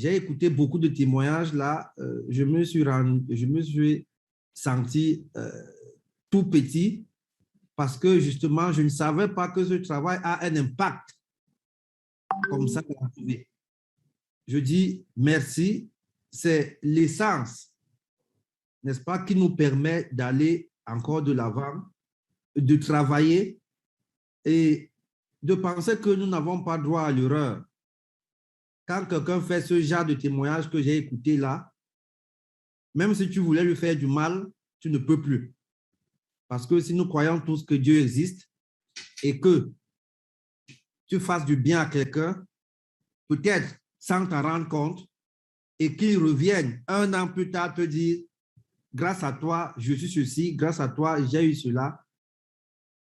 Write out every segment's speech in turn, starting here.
j'ai écouté beaucoup de témoignages là. Je me suis senti tout petit parce que justement, je ne savais pas que ce travail a un impact comme ça dans la vie. Je dis merci, c'est l'essence, n'est-ce pas, qui nous permet d'aller encore de l'avant, de travailler et de penser que nous n'avons pas droit à l'erreur. Quand quelqu'un fait ce genre de témoignage que j'ai écouté là, même si tu voulais lui faire du mal, tu ne peux plus. Parce que si nous croyons tous que Dieu existe et que tu fasses du bien à quelqu'un, peut-être sans t'en rendre compte, et qu'il revienne un an plus tard te dire, grâce à toi, je suis ceci, grâce à toi, j'ai eu cela.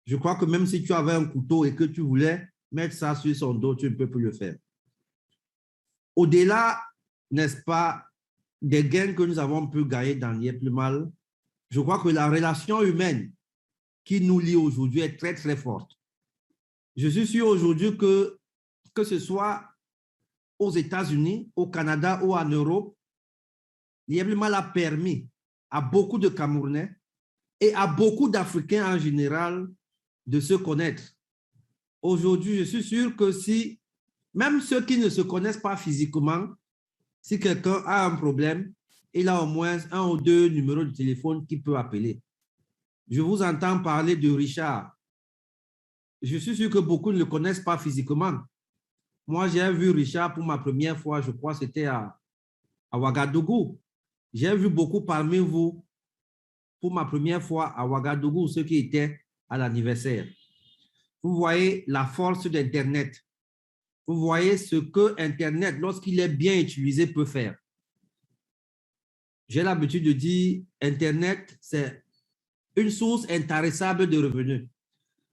Je crois que même si tu avais un couteau et que tu voulais mettre ça sur son dos, tu ne peux plus le faire. Au-delà, n'est-ce pas, des gains que nous avons pu gagner dans l'IA plus mal, je crois que la relation humaine qui nous lie aujourd'hui est très, très forte. Je suis sûr aujourd'hui que ce soit aux États-Unis, au Canada ou en Europe, l'IA plus mal a permis à beaucoup de Camerounais et à beaucoup d'Africains en général de se connaître. Aujourd'hui, je suis sûr que si, même ceux qui ne se connaissent pas physiquement, si quelqu'un a un problème, il a au moins un ou deux numéros de téléphone qu'il peut appeler. Je vous entends parler de Richard. Je suis sûr que beaucoup ne le connaissent pas physiquement. Moi, j'ai vu Richard pour ma première fois, je crois, c'était à Ouagadougou. J'ai vu beaucoup parmi vous pour ma première fois à Ouagadougou, ceux qui étaient à l'anniversaire. Vous voyez la force d'Internet. Vous voyez ce que Internet, lorsqu'il est bien utilisé, peut faire. J'ai l'habitude de dire, Internet, c'est une source intarissable de revenus.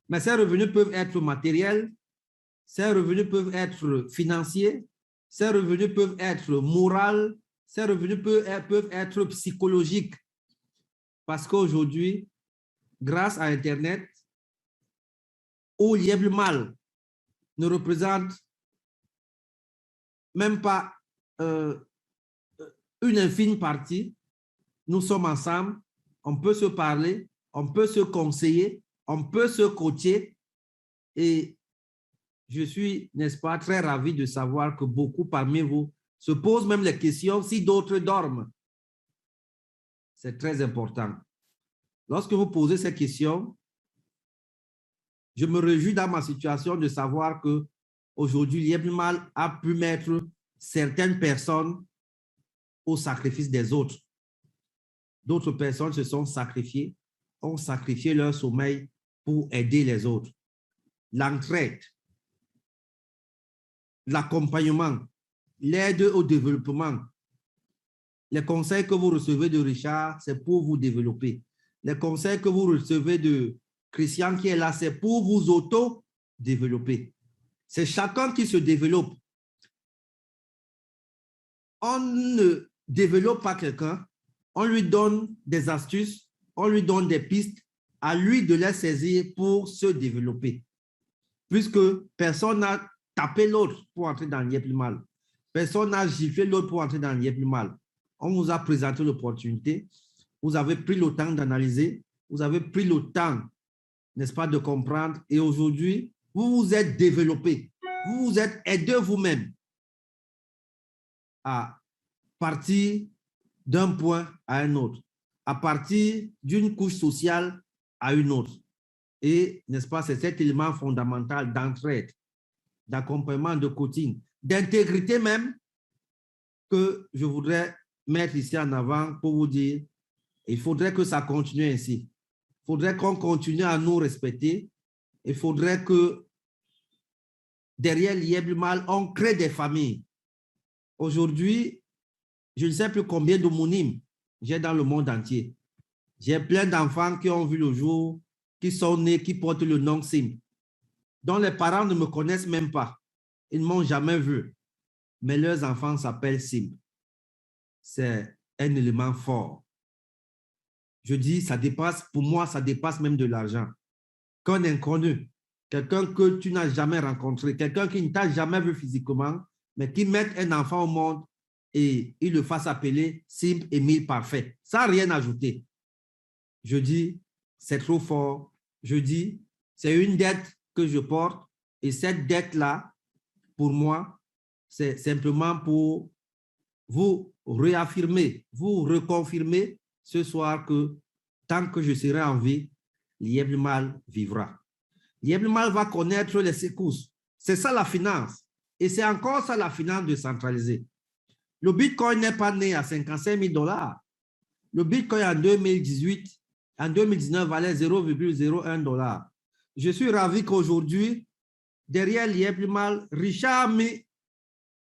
Mais ces revenus peuvent être matériels, ces revenus peuvent être financiers, ces revenus peuvent être moraux, ces revenus peuvent être psychologiques. Parce qu'aujourd'hui, grâce à Internet, où l'IA mal ne représente même pas une infime partie, nous sommes ensemble, on peut se parler, on peut se conseiller, on peut se coacher et je suis, n'est-ce pas, très ravi de savoir que beaucoup parmi vous se posent même les questions si d'autres dorment. C'est très important. Lorsque vous posez ces questions, je me réjouis dans ma situation de savoir que aujourd'hui, l'IA mal a pu mettre certaines personnes au sacrifice des autres. D'autres personnes se sont sacrifiées, ont sacrifié leur sommeil pour aider les autres. L'entraide, l'accompagnement, l'aide au développement. Les conseils que vous recevez de Richard, c'est pour vous développer. Les conseils que vous recevez de Christian qui est là, c'est pour vous auto-développer. C'est chacun qui se développe. On ne développe pas quelqu'un, on lui donne des astuces, on lui donne des pistes, à lui de les saisir pour se développer. Puisque personne n'a tapé l'autre pour entrer dans l'IA plus mal. Personne n'a giflé l'autre pour entrer dans l'IA plus mal. On vous a présenté l'opportunité, vous avez pris le temps d'analyser, vous avez pris le temps, n'est-ce pas, de comprendre. Et aujourd'hui, vous vous êtes développé, vous vous êtes aidé vous-même à partir d'un point à un autre, à partir d'une couche sociale à une autre. Et, n'est-ce pas, c'est cet élément fondamental d'entraide, d'accompagnement, de coaching, d'intégrité même que je voudrais mettre ici en avant pour vous dire, il faudrait que ça continue ainsi. Il faudrait qu'on continue à nous respecter. Il faudrait que derrière l'IA mal, on crée des familles. Aujourd'hui, je ne sais plus combien d'homonymes j'ai dans le monde entier. J'ai plein d'enfants qui ont vu le jour, qui sont nés, qui portent le nom Sim, dont les parents ne me connaissent même pas. Ils ne m'ont jamais vu. Mais leurs enfants s'appellent Sim. C'est un élément fort. Je dis, ça dépasse, pour moi, ça dépasse même de l'argent. Qu'un inconnu, quelqu'un que tu n'as jamais rencontré, quelqu'un qui ne t'a jamais vu physiquement, mais qui met un enfant au monde, et il le fasse appeler simple et mille parfait, sans rien ajouter. Je dis, c'est trop fort. Je dis, c'est une dette que je porte et cette dette-là, pour moi, c'est simplement pour vous réaffirmer, vous reconfirmer ce soir que tant que je serai en vie, l'Ieblemal vivra. L'Ieblemal va connaître les secousses. C'est ça la finance. Et c'est encore ça la finance décentralisée. Le Bitcoin n'est pas né à 55 000 $. Le Bitcoin en 2018, en 2019 valait 0,01 $. Je suis ravi qu'aujourd'hui, derrière l'Ieblemal, Richard a mis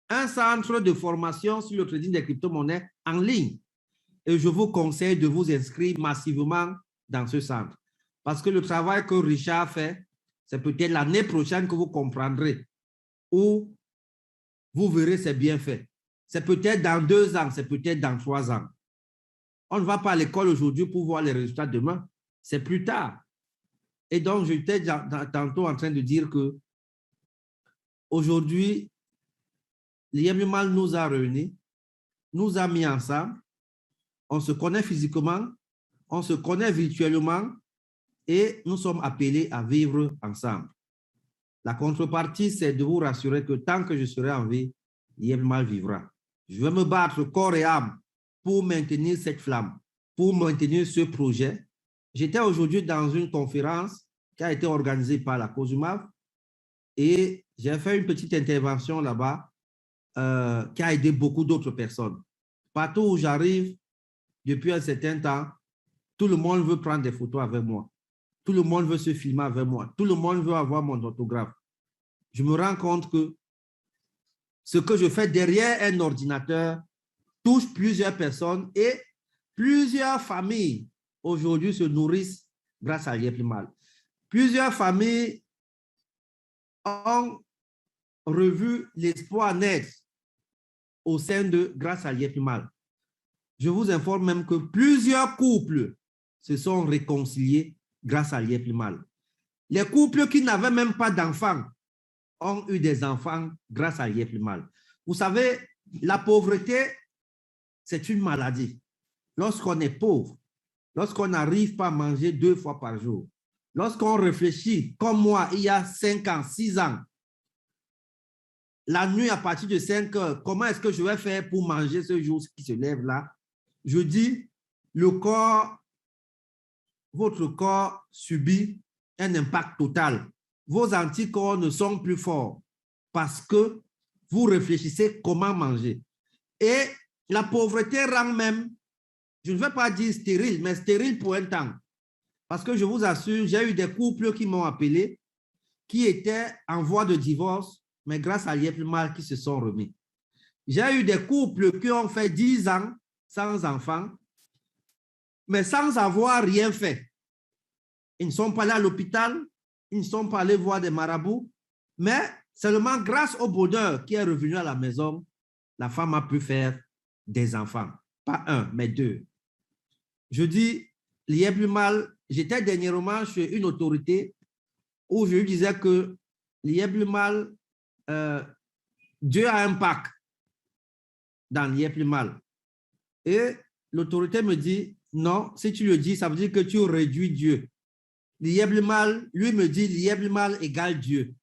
un centre de formation sur le trading des crypto-monnaies en ligne. Et je vous conseille de vous inscrire massivement dans ce centre. Parce que le travail que Richard fait, c'est peut-être l'année prochaine que vous comprendrez, ou vous verrez ses bienfaits. C'est peut-être dans 2 ans, c'est peut-être dans 3 ans. On ne va pas à l'école aujourd'hui pour voir les résultats demain. C'est plus tard. Et donc, j'étais tantôt en train de dire que aujourd'hui, l'Ieblemal nous a réunis, nous a mis ensemble, on se connaît physiquement, on se connaît virtuellement et nous sommes appelés à vivre ensemble. La contrepartie, c'est de vous rassurer que tant que je serai en vie, l'Ieblemal vivra. Je vais me battre corps et âme pour maintenir cette flamme, pour maintenir ce projet. J'étais aujourd'hui dans une conférence qui a été organisée par la COSUMAV et j'ai fait une petite intervention là-bas qui a aidé beaucoup d'autres personnes. Partout où j'arrive, depuis un certain temps, tout le monde veut prendre des photos avec moi. Tout le monde veut se filmer avec moi. Tout le monde veut avoir mon autographe. Je me rends compte que ce que je fais derrière un ordinateur touche plusieurs personnes et plusieurs familles aujourd'hui se nourrissent grâce à l'Ieblemal. Plusieurs familles ont revu l'espoir naître au sein de grâce à l'Ieblemal. Je vous informe même que plusieurs couples se sont réconciliés grâce à l'Ieblemal. Les couples qui n'avaient même pas d'enfants ont eu des enfants grâce à l'Ieblemal. Vous savez, la pauvreté, c'est une maladie. Lorsqu'on est pauvre, lorsqu'on n'arrive pas à manger 2 fois par jour, lorsqu'on réfléchit, comme moi, il y a 5 ans, 6 ans, la nuit à partir de 5 heures, comment est-ce que je vais faire pour manger ce jour qui se lève là? Je dis, le corps, votre corps subit un impact total. Vos anticorps ne sont plus forts parce que vous réfléchissez comment manger. Et la pauvreté rend même, je ne vais pas dire stérile, mais stérile pour un temps. Parce que je vous assure, j'ai eu des couples qui m'ont appelé, qui étaient en voie de divorce, mais grâce à l'Ieblemal qui se sont remis. J'ai eu des couples qui ont fait 10 ans sans enfants, mais sans avoir rien fait. Ils ne sont pas allés à l'hôpital, ils ne sont pas allés voir des marabouts, mais seulement grâce au bonheur qui est revenu à la maison, la femme a pu faire des enfants. Pas 1, mais 2. Je dis, l'Ieblemal, j'étais dernièrement chez une autorité où je lui disais que l'Ieblemal, Dieu a un pacte dans l'Ieblemal. Et l'autorité me dit, non, si tu le dis, ça veut dire que tu réduis Dieu. L'Ieblemal, lui me dit, l'Ieblemal égale Dieu.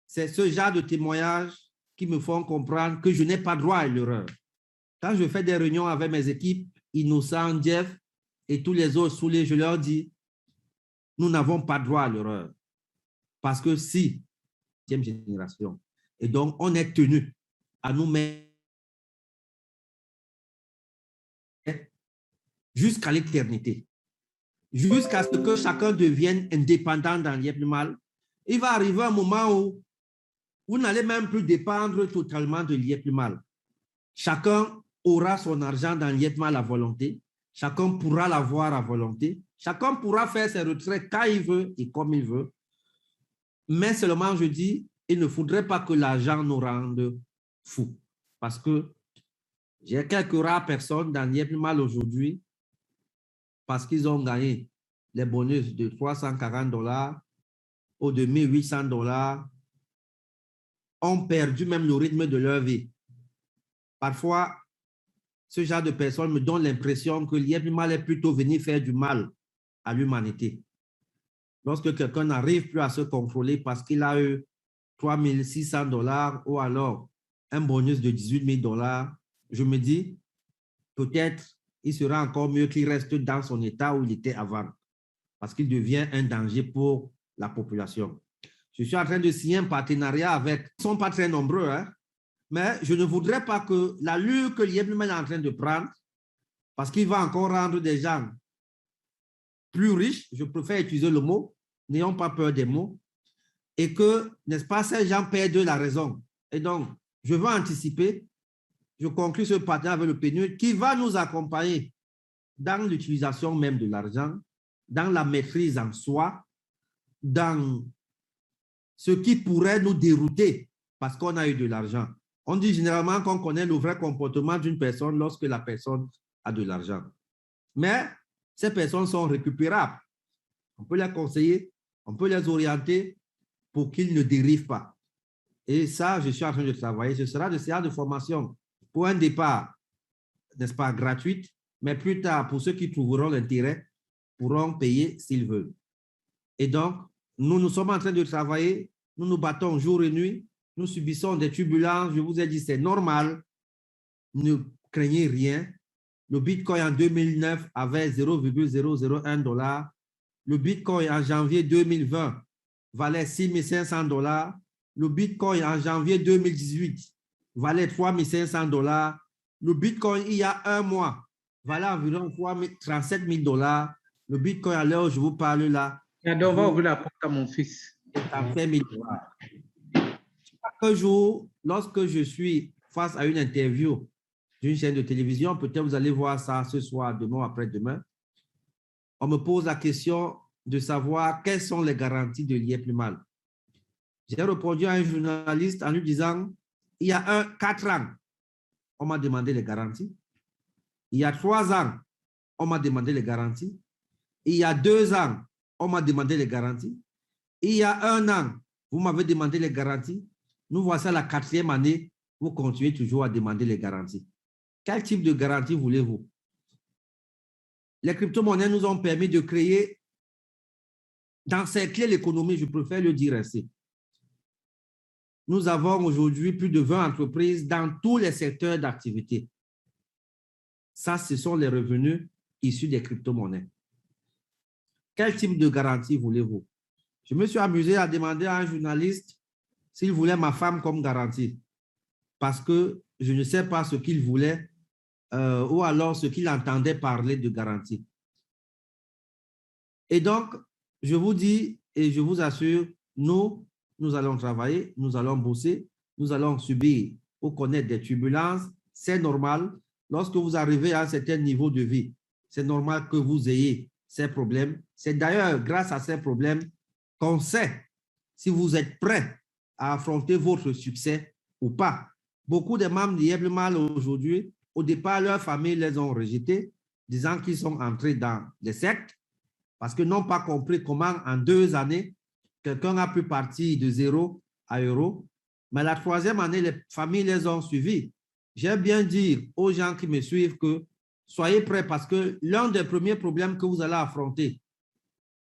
C'est ce genre de témoignages qui me font comprendre que je n'ai pas droit à l'erreur. Quand je fais des réunions avec mes équipes, Innocent, Jeff et tous les autres soulés, je leur dis, nous n'avons pas droit à l'erreur. Parce que si, 10e génération, et donc on est tenu à nous mettre jusqu'à l'éternité, jusqu'à ce que chacun devienne indépendant dans l'Ieblemal. Il va arriver un moment où vous n'allez même plus dépendre totalement de l'Ieblemal. Chacun aura son argent dans l'Ieblemal à volonté. Chacun pourra l'avoir à volonté. Chacun pourra faire ses retraits quand il veut et comme il veut. Mais seulement, je dis, il ne faudrait pas que l'argent nous rende fous. Parce que j'ai quelques rares personnes dans l'Ieblemal aujourd'hui parce qu'ils ont gagné les bonus de 340 $ ou de 1800 $, ont perdu même le rythme de leur vie. Parfois, ce genre de personnes me donnent l'impression que l'IEP mal est plutôt venu faire du mal à l'humanité. Lorsque quelqu'un n'arrive plus à se contrôler parce qu'il a eu 3 600 $ ou alors un bonus de 18 000 $, je me dis, peut-être il sera encore mieux qu'il reste dans son état où il était avant, parce qu'il devient un danger pour la population. Je suis en train de signer un partenariat avec, ils ne sont pas très nombreux, hein, mais je ne voudrais pas que l'allure que l'IEP est en train de prendre, parce qu'il va encore rendre des gens plus riches, je préfère utiliser le mot, n'ayons pas peur des mots, et que, n'est-ce pas, ces gens perdent la raison. Et donc, je veux anticiper, je conclue ce partenariat avec le PNUD qui va nous accompagner dans l'utilisation même de l'argent, dans la maîtrise en soi, dans ce qui pourrait nous dérouter parce qu'on a eu de l'argent. On dit généralement qu'on connaît le vrai comportement d'une personne lorsque la personne a de l'argent. Mais ces personnes sont récupérables. On peut les conseiller, on peut les orienter pour qu'ils ne dérivent pas. Et ça, je suis en train de travailler. Ce sera des séances de formation pour un départ, n'est-ce pas, gratuite, mais plus tard, pour ceux qui trouveront l'intérêt, pourront payer s'ils veulent. Et donc, nous sommes en train de travailler, nous nous battons jour et nuit, nous subissons des turbulences, je vous ai dit, c'est normal, ne craignez rien. Le Bitcoin en 2009 avait 0,001 $. Le Bitcoin en janvier 2020 valait 6 500 $. Le Bitcoin en janvier 2018 valait 3 500 $. Le Bitcoin, il y a un mois, valait environ 37 000 $. Le Bitcoin, à l'heure où je vous parle là, on va ouvrir la porte à mon fils. Ça fait 1 000 $. Chaque jour, lorsque je suis face à une interview d'une chaîne de télévision, peut-être vous allez voir ça ce soir, demain ou après-demain, on me pose la question de savoir quelles sont les garanties de l'IEP mal. J'ai répondu à un journaliste en lui disant, il y a 4 ans, on m'a demandé les garanties. Il y a 3 ans, on m'a demandé les garanties. Il y a 2 ans, on m'a demandé les garanties. Il y a 1 an, vous m'avez demandé les garanties. Nous voici à la 4e année, vous continuez toujours à demander les garanties. Quel type de garantie voulez-vous? Les crypto-monnaies nous ont permis de créer, d'encercler l'économie, je préfère le dire ainsi. Nous avons aujourd'hui plus de 20 entreprises dans tous les secteurs d'activité. Ça, ce sont les revenus issus des crypto-monnaies. Quel type de garantie voulez-vous? Je me suis amusé à demander à un journaliste s'il voulait ma femme comme garantie, parce que je ne sais pas ce qu'il voulait ou alors ce qu'il entendait parler de garantie. Et donc, je vous dis et je vous assure, nous allons travailler, nous allons bosser, nous allons subir ou connaître des turbulences. C'est normal. Lorsque vous arrivez à un certain niveau de vie, c'est normal que vous ayez ces problèmes. C'est d'ailleurs grâce à ces problèmes qu'on sait si vous êtes prêt à affronter votre succès ou pas. Beaucoup de membres d'IEP mal aujourd'hui, au départ, leurs familles les ont rejetés, disant qu'ils sont entrés dans des sectes parce qu'ils n'ont pas compris comment en 2 années, quelqu'un a pu partir de 0 à euro. Mais la 3e année, les familles les ont suivis. J'aime bien dire aux gens qui me suivent que soyez prêts parce que l'un des premiers problèmes que vous allez affronter,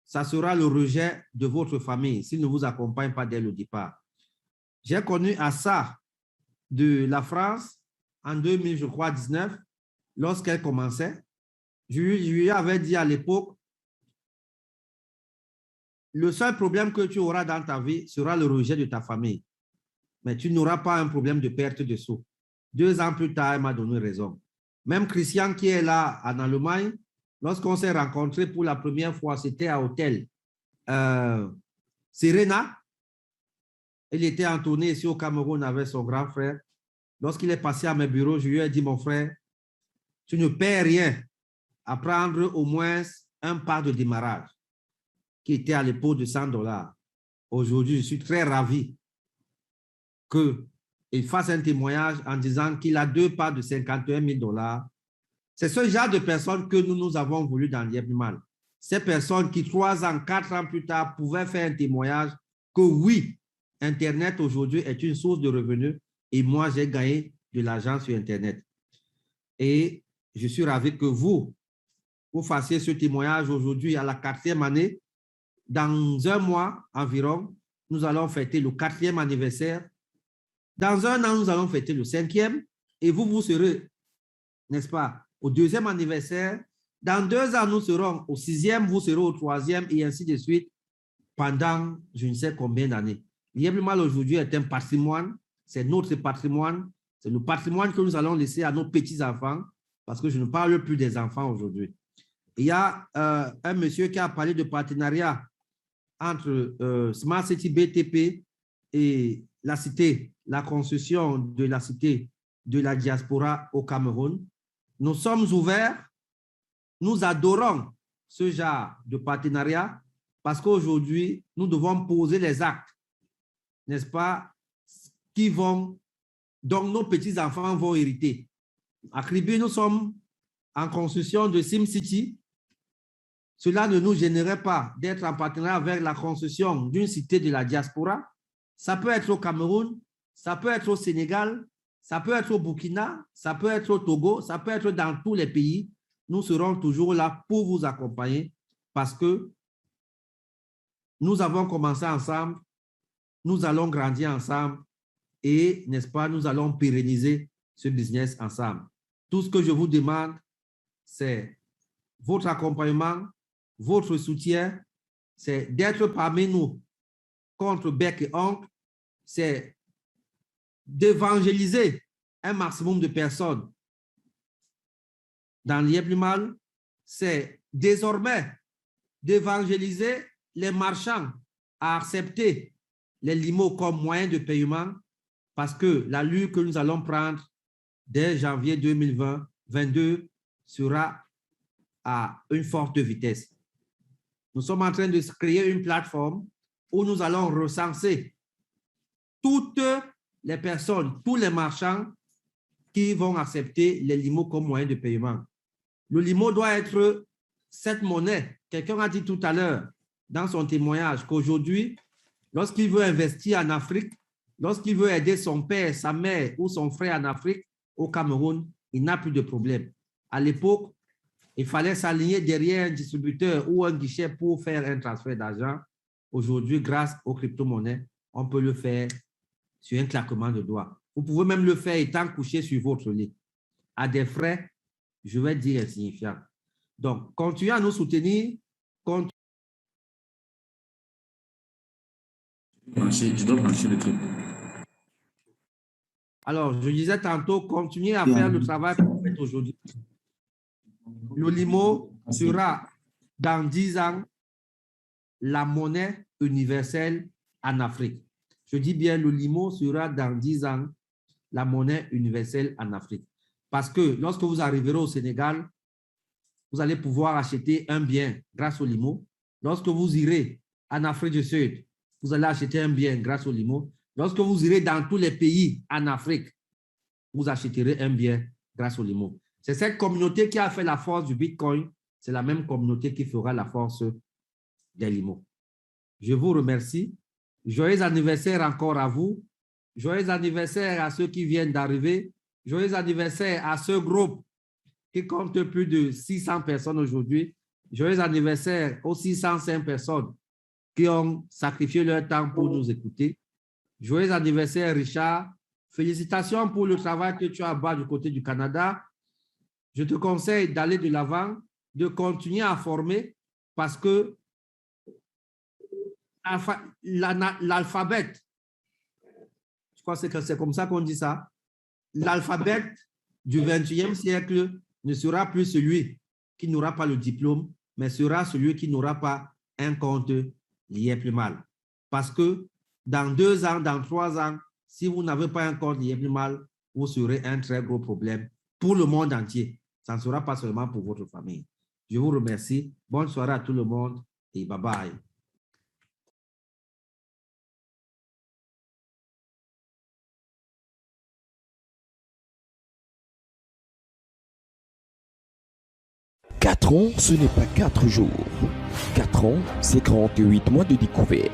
ça sera le rejet de votre famille s'ils ne vous accompagnent pas dès le départ. J'ai connu Assa de la France en 2000, je crois, 19, lorsqu'elle commençait. Je lui avais dit à l'époque, le seul problème que tu auras dans ta vie sera le rejet de ta famille. Mais tu n'auras pas un problème de perte de sous. 2 ans plus tard, elle m'a donné raison. Même Christian qui est là en Allemagne, lorsqu'on s'est rencontrés pour la première fois, c'était à l'hôtel Serena. Il était en tournée ici au Cameroun avec son grand frère. Lorsqu'il est passé à mes bureaux, je lui ai dit, mon frère, tu ne perds rien à prendre au moins un pas de démarrage qui était à l'époque de 100 $. Aujourd'hui, je suis très ravi qu'il fasse un témoignage en disant qu'il a 2 parts de 51 000 $. C'est ce genre de personnes que nous avons voulu dans l'IEP mal. Ces personnes qui 3 ans, 4 ans plus tard pouvaient faire un témoignage que oui, Internet aujourd'hui est une source de revenus et moi j'ai gagné de l'argent sur Internet. Et je suis ravi que vous fassiez ce témoignage aujourd'hui à la 4e année. Dans un mois environ, nous allons fêter le 4e anniversaire. Dans un an, nous allons fêter le 5e. Et vous serez, n'est-ce pas, au 2e anniversaire. Dans 2 ans, nous serons au 6e, vous serez au 3e et ainsi de suite pendant je ne sais combien d'années. L'IEP Mal aujourd'hui est un patrimoine, c'est notre patrimoine, c'est le patrimoine que nous allons laisser à nos petits-enfants parce que je ne parle plus des enfants aujourd'hui. Il y a un monsieur qui a parlé de partenariat entre Smart City BTP et la cité, la construction de la cité de la diaspora au Cameroun. Nous sommes ouverts, nous adorons ce genre de partenariat parce qu'aujourd'hui, nous devons poser les actes, n'est-ce pas, dont nos petits-enfants vont hériter. À Kribi, nous sommes en construction de SimCity. Cela ne nous gênerait pas d'être en partenariat avec la construction d'une cité de la diaspora. Ça peut être au Cameroun, ça peut être au Sénégal, ça peut être au Burkina, ça peut être au Togo, ça peut être dans tous les pays. Nous serons toujours là pour vous accompagner parce que nous avons commencé ensemble, nous allons grandir ensemble et, n'est-ce pas, nous allons pérenniser ce business ensemble. Tout ce que je vous demande, c'est votre accompagnement, votre soutien, c'est d'être parmi nous contre bec et ongle, c'est d'évangéliser un maximum de personnes dans l'IEP Mal, c'est désormais d'évangéliser les marchands à accepter les limos comme moyen de paiement parce que la lutte que nous allons prendre dès janvier 2022 sera à une forte vitesse. Nous sommes en train de créer une plateforme où nous allons recenser toutes les personnes, tous les marchands qui vont accepter les limos comme moyen de paiement. Le limo doit être cette monnaie. Quelqu'un a dit tout à l'heure dans son témoignage qu'aujourd'hui, lorsqu'il veut investir en Afrique, lorsqu'il veut aider son père, sa mère ou son frère en Afrique, au Cameroun, il n'a plus de problème. À l'époque, il fallait s'aligner derrière un distributeur ou un guichet pour faire un transfert d'argent. Aujourd'hui, grâce aux crypto-monnaies, on peut le faire sur un claquement de doigts. Vous pouvez même le faire étant couché sur votre lit, à des frais, je vais dire, insignifiants. Donc, continuez à nous soutenir. Je dois brancher le truc. Alors, je disais tantôt, continuez à faire le travail que vous faites aujourd'hui. Le limo sera, dans 10 ans, la monnaie universelle en Afrique. Je dis bien, le limo sera, dans 10 ans, la monnaie universelle en Afrique. Parce que lorsque vous arriverez au Sénégal, vous allez pouvoir acheter un bien grâce au limo. Lorsque vous irez en Afrique du Sud, vous allez acheter un bien grâce au limo. Lorsque vous irez dans tous les pays en Afrique, vous achèterez un bien grâce au limo. C'est cette communauté qui a fait la force du Bitcoin. C'est la même communauté qui fera la force des limos. Je vous remercie. Joyeux anniversaire encore à vous. Joyeux anniversaire à ceux qui viennent d'arriver. Joyeux anniversaire à ce groupe qui compte plus de 600 personnes aujourd'hui. Joyeux anniversaire aux 605 personnes qui ont sacrifié leur temps pour nous écouter. Joyeux anniversaire, Richard. Félicitations pour le travail que tu as bas du côté du Canada. Je te conseille d'aller de l'avant, de continuer à former parce que l'alphabet, je crois que c'est comme ça qu'on dit ça, l'alphabet du 21e siècle ne sera plus celui qui n'aura pas le diplôme, mais sera celui qui n'aura pas un compte lié plus mal. Parce que dans 2 ans, dans 3 ans, si vous n'avez pas un compte lié plus mal, vous serez un très gros problème pour le monde entier. Ça ne sera pas seulement pour votre famille. Je vous remercie. Bonne soirée à tout le monde et bye bye. Quatre ans, ce n'est pas 4 jours. 4 ans, c'est 48 mois de découverte.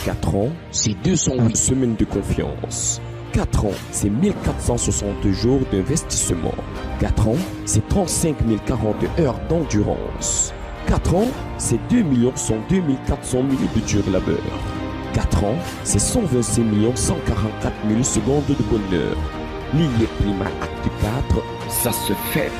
4 ans, c'est 208 semaines de confiance. 4 ans, c'est 1460 jours d'investissement. 4 ans, c'est 35 040 heures d'endurance. 4 ans, c'est 2 102 400 minutes de dur labeur. 4 ans, c'est 126 144 000 secondes de bonheur. L'IE Prima Acte 4, ça se fait.